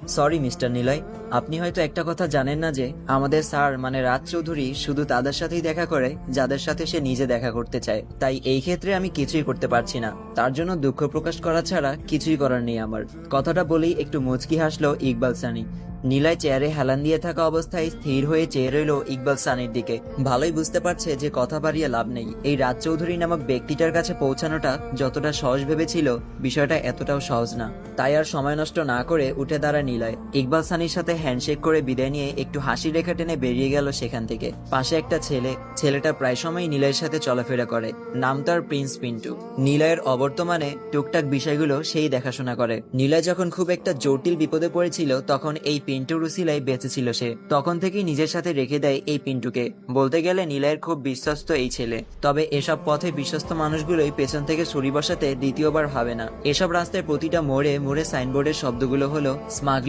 Sorry mister Niloy, আপনি হয়তো একটা কথা জানেন না যে আমাদের স্যার মানে রাজ চৌধুরী শুধু তাদের সাথেই দেখা করে যাদের সাথে সে নিজে দেখা করতে চায়। তাই এই ক্ষেত্রে আমি কিছুই করতে পারছি না। তার জন্য দুঃখ প্রকাশ করা ছাড়া কিছুই করার নেই আমার। কথাটা বলেই একটু মুচকি হাসলো ইকবাল সানি। নিলয় চেয়ারে হেলান দিয়ে থাকা অবস্থায় স্থির হয়ে চেয়ে রইল ইকবাল সানির দিকে। ভালোই বুঝতে পারছে যে কথা বাড়িয়ে লাভ নেই। এই রাজ চৌধুরী নামক ব্যক্তিটার কাছে পৌঁছানোটা যতটা সহজ ভেবেছিল, বিষয়টা এতটাও সহজ না। তাই আর সময় নষ্ট না করে উঠে দাঁড়ায় নিলয়। ইকবাল সানির সাথে হ্যান্ডশেক করে বিদায় নিয়ে একটু হাসি রেখা টেনে বেরিয়ে গেল সেখান থেকে। পাশে একটা ছেলেটা প্রায় সময় নিলয়ের সাথে চলাফেরা করে। নাম তার প্রিন্স পিন্টু। নিলয়ের অবর্তমানে টুকটাক বিষয়গুলো সেই দেখাশোনা করে। নিলয় যখন খুব একটা জটিল বিপদে পড়েছিল তখন এই পিন্টুর উসিলায় বেঁচেছিল সে। তখন থেকেই নিজের সাথে রেখে দেয় এই পিন্টুকে। বলতে গেলে নিলয়ের খুব বিশ্বস্ত এই ছেলে। তবে এসব পথে বিশ্বস্ত মানুষগুলোই পেছন থেকে ছুরি বসাতে দ্বিতীয়বার ভাবে না। এসব রাস্তায় প্রতিটা মোড়ে মোড়ে সাইনবোর্ডের শব্দগুলো হলো স্মাগলিং